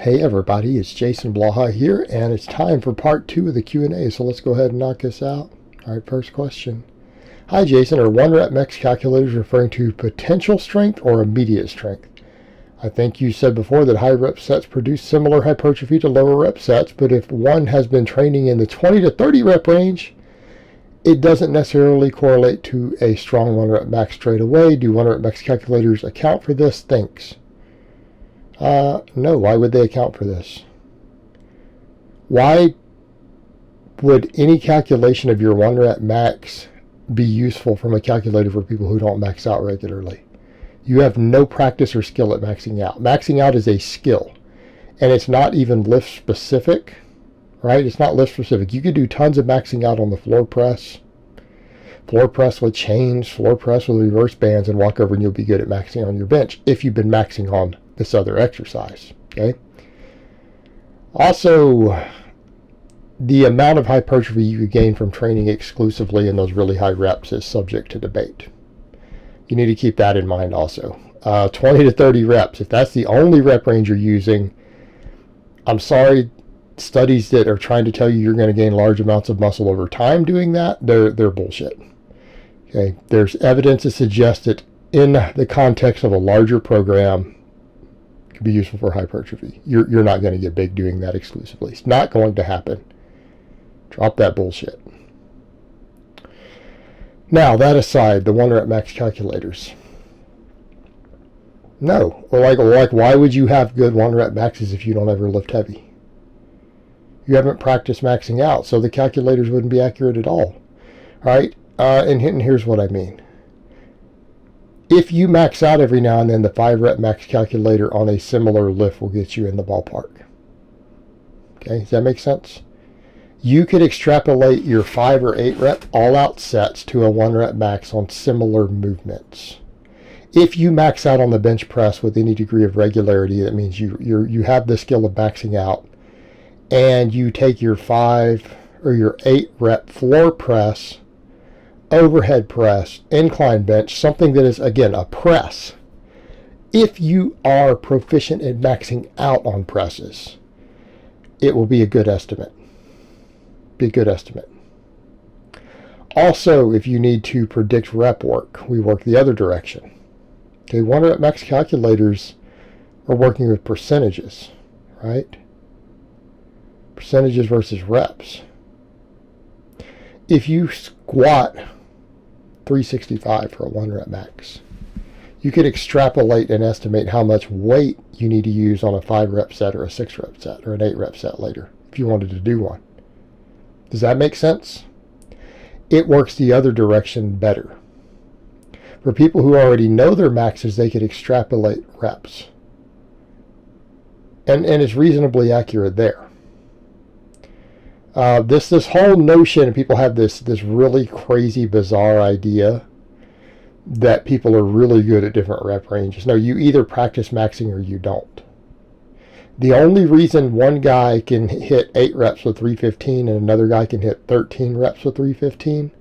Hey everybody, it's Jason Blaha here, and it's time for part 2 of the Q&A, so let's go ahead and knock this out. Alright, first question. Hi Jason, are 1-rep max calculators referring to potential strength or immediate strength? I think you said before that high rep sets produce similar hypertrophy to lower rep sets, but if one has been training in the 20 to 30 rep range, it doesn't necessarily correlate to a strong 1-rep max straight away. Do 1-rep max calculators account for this? Thanks. No, why would they account for this? Why would any calculation of your 1-rep max be useful from a calculator for people who don't max out regularly? You have no practice or skill at maxing out. Maxing out is a skill, and it's not even lift specific, right? It's not lift specific. You could do tons of maxing out on the floor press with chains, floor press with reverse bands, and walk over and you'll be good at maxing on your bench if you've been maxing on this other exercise. Okay. Also, the amount of hypertrophy you could gain from training exclusively in those really high reps is subject to debate. You need to keep that in mind also. 20 to 30 reps, if that's the only rep range you're using, I'm sorry, studies that are trying to tell you you're going to gain large amounts of muscle over time doing that, they're bullshit. Okay, there's evidence to suggest that in the context of a larger program, be useful for hypertrophy. You're not going to get big doing that exclusively. It's not going to happen. Drop that bullshit. Now, that aside, the 1-rep max calculators. No. Like, why would you have good 1-rep maxes if you don't ever lift heavy? You haven't practiced maxing out, so the calculators wouldn't be accurate at all. All right? And here's what I mean. If you max out every now and then, the 5-rep max calculator on a similar lift will get you in the ballpark. Okay, does that make sense? You could extrapolate your 5 or 8 rep all-out sets to a 1-rep max on similar movements. If you max out on the bench press with any degree of regularity, that means you have the skill of maxing out, and you take your 5 or your 8 rep floor press, overhead press, incline bench, something that is, again, a press. If you are proficient at maxing out on presses, it will be a good estimate. Be a good estimate. Also, if you need to predict rep work, we work the other direction. Okay, 1-rep max calculators are working with percentages, right? Percentages versus reps. If you squat 365 for a 1-rep max, you could extrapolate and estimate how much weight you need to use on a 5-rep set or a 6-rep set or an 8-rep set later if you wanted to do one. Does that make sense? It works the other direction better. For people who already know their maxes, they could extrapolate reps. And it's reasonably accurate there. This whole notion, and people have this really crazy, bizarre idea that people are really good at different rep ranges. No, you either practice maxing or you don't. The only reason one guy can hit 8 reps with 315 and another guy can hit 13 reps with 315,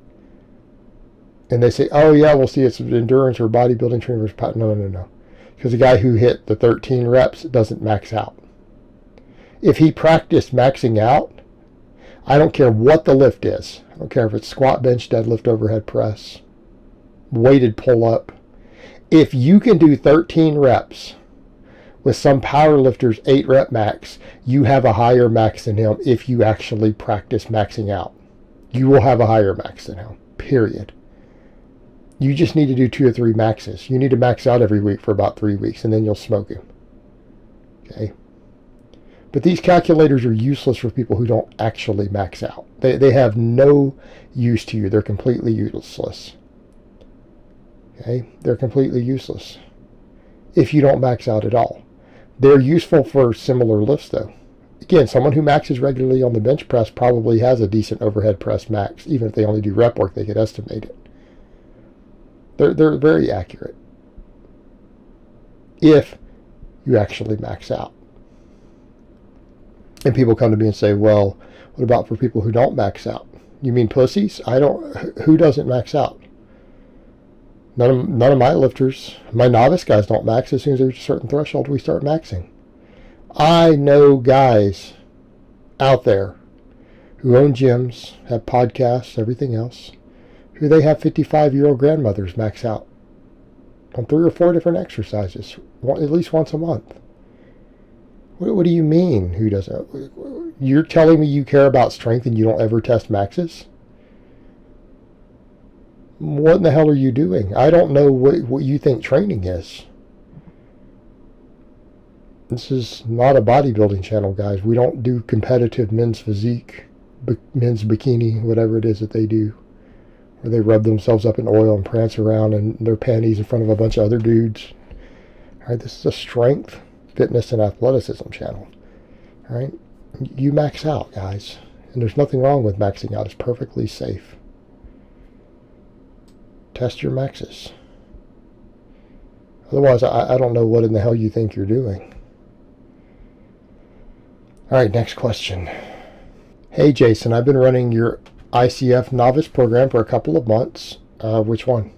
and they say, oh yeah, we'll see, it's endurance or bodybuilding training versus power. No. Because the guy who hit the 13 reps doesn't max out. If he practiced maxing out, I don't care what the lift is. I don't care if it's squat, bench, deadlift, overhead press, weighted pull-up. If you can do 13 reps with some power lifter's 8-rep max, you have a higher max than him if you actually practice maxing out. You will have a higher max than him, period. You just need to do 2 or 3 maxes. You need to max out every week for about 3 weeks, and then you'll smoke him. Okay? But these calculators are useless for people who don't actually max out. They have no use to you. They're completely useless. Okay? They're completely useless if you don't max out at all. They're useful for similar lifts, though. Again, someone who maxes regularly on the bench press probably has a decent overhead press max. Even if they only do rep work, they could estimate it. They're very accurate if you actually max out. And people come to me and say, well, what about for people who don't max out? You mean pussies? Who doesn't max out? None of my lifters, my novice guys don't max. As soon as there's a certain threshold, we start maxing. I know guys out there who own gyms, have podcasts, everything else, who they have 55-year-old grandmothers max out on 3 or 4 different exercises, at least once a month. What do you mean, who doesn't? You're telling me you care about strength and you don't ever test maxes? What in the hell are you doing? I don't know what you think training is. This is not a bodybuilding channel, guys. We don't do competitive men's physique, men's bikini, whatever it is that they do, where they rub themselves up in oil and prance around in their panties in front of a bunch of other dudes. All right, this is a strength, fitness, and athleticism channel. All right, you max out, guys, and there's nothing wrong with maxing out. It's perfectly safe. Test your maxes. Otherwise, I don't know what in the hell you think you're doing. All right, next question. Hey, Jason, I've been running your ICF novice program for a couple of months. Which one?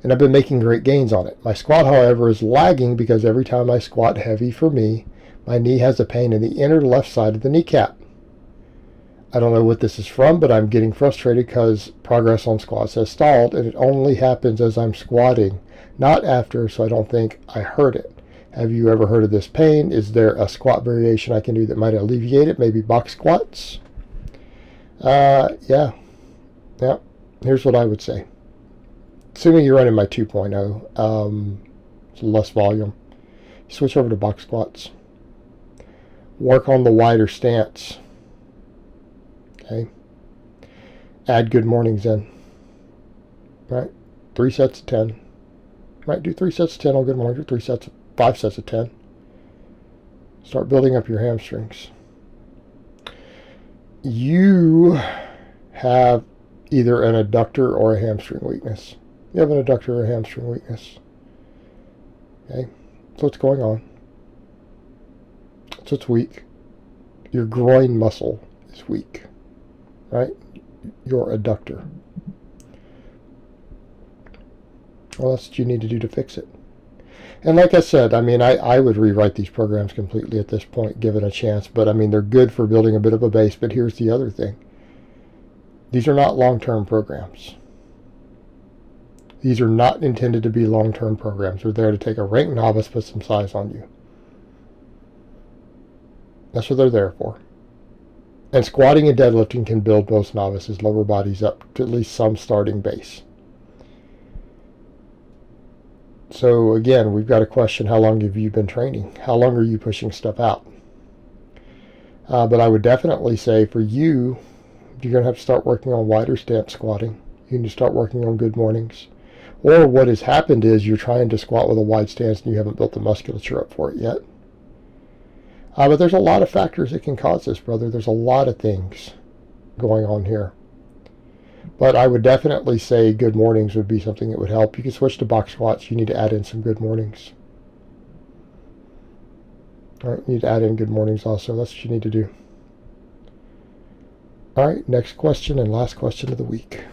And I've been making great gains on it. My squat, however, is lagging because every time I squat heavy for me, my knee has a pain in the inner left side of the kneecap. I don't know what this is from, but I'm getting frustrated because progress on squats has stalled, and it only happens as I'm squatting, not after, so I don't think I hurt it. Have you ever heard of this pain? Is there a squat variation I can do that might alleviate it? Maybe box squats? Yeah. Here's what I would say. Assuming you're running my 2.0, it's less volume, switch over to box squats. Work on the wider stance. Okay. Add good mornings in. Right? 3 sets of 10. Right? Do 3 sets of 10 on good mornings, or 5 sets of 10. Start building up your hamstrings. You have either an adductor or a hamstring weakness. You have an adductor or a hamstring weakness. Okay? So what's going on? So it's weak. Your groin muscle is weak. Right? Your adductor. Well, that's what you need to do to fix it. And like I said, I mean, I would rewrite these programs completely at this point, give it a chance. But, I mean, they're good for building a bit of a base. But here's the other thing. These are not long-term programs. These are not intended to be long-term programs. They're there to take a ranked novice, put some size on you. That's what they're there for. And squatting and deadlifting can build most novices' lower bodies up to at least some starting base. So again, we've got a question, how long have you been training? How long are you pushing stuff out? But I would definitely say for you, you're going to have to start working on wider stance squatting. You need to start working on good mornings. Or what has happened is you're trying to squat with a wide stance and you haven't built the musculature up for it yet. But there's a lot of factors that can cause this, brother. There's a lot of things going on here. But I would definitely say good mornings would be something that would help. You can switch to box squats. You need to add in some good mornings. All right, you need to add in good mornings also. That's what you need to do. All right, next question and last question of the week.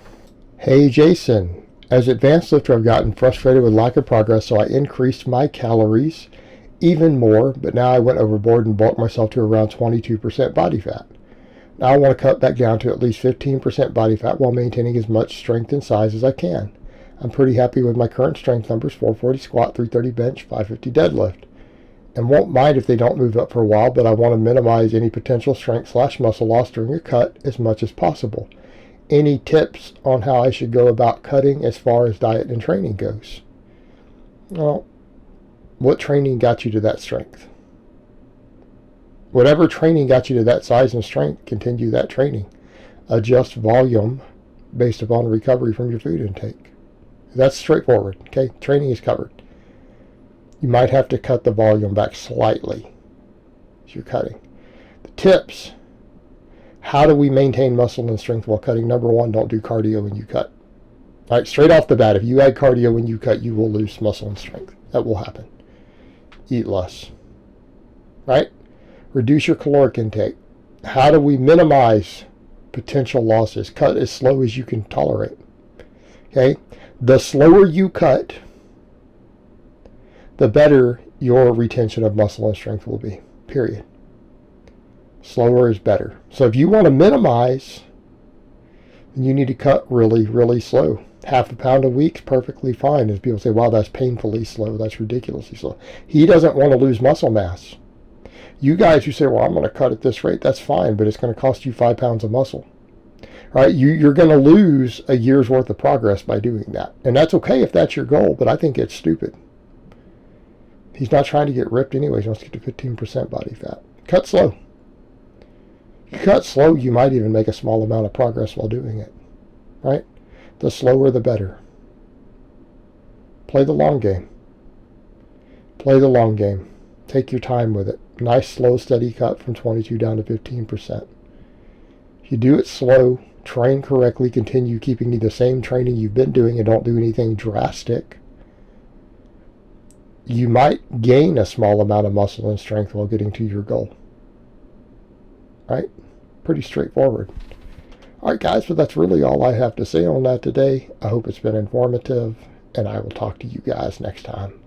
Hey, Jason. As advanced lifter, I've gotten frustrated with lack of progress, so I increased my calories even more, but now I went overboard and bulked myself to around 22% body fat. Now I want to cut back down to at least 15% body fat while maintaining as much strength and size as I can. I'm pretty happy with my current strength numbers, 440 squat, 330 bench, 550 deadlift. And won't mind if they don't move up for a while, but I want to minimize any potential strength/muscle loss during a cut as much as possible. Any tips on how I should go about cutting as far as diet and training goes? Well, what training got you to that strength? Whatever training got you to that size and strength, continue that training. Adjust volume based upon recovery from your food intake. That's straightforward, okay? Training is covered. You might have to cut the volume back slightly as you're cutting. The tips, how do we maintain muscle and strength while cutting? Number one, don't do cardio when you cut. All right, straight off the bat, if you add cardio when you cut, you will lose muscle and strength. That will happen. Eat less, right? Reduce your caloric intake. How do we minimize potential losses? Cut as slow as you can tolerate. Okay? The slower you cut, the better your retention of muscle and strength will be. period. Slower is better. So if you want to minimize, then you need to cut really, really slow. Half a pound a week is perfectly fine. As people say, wow, that's painfully slow. That's ridiculously slow. He doesn't want to lose muscle mass. You guys who say, well, I'm going to cut at this rate, that's fine, but it's going to cost you 5 pounds of muscle. Right? You're going to lose a year's worth of progress by doing that. And that's okay if that's your goal, but I think it's stupid. He's not trying to get ripped anyways. He wants to get to 15% body fat. Cut slow. You cut slow, you might even make a small amount of progress while doing it. Right? The slower, the better. Play the long game. Play the long game. Take your time with it. Nice, slow, steady cut from 22 down to 15%. If you do it slow, train correctly, continue keeping the same training you've been doing and don't do anything drastic, you might gain a small amount of muscle and strength while getting to your goal. Right? Pretty straightforward. Alright guys, but that's really all I have to say on that today. I hope it's been informative, and I will talk to you guys next time.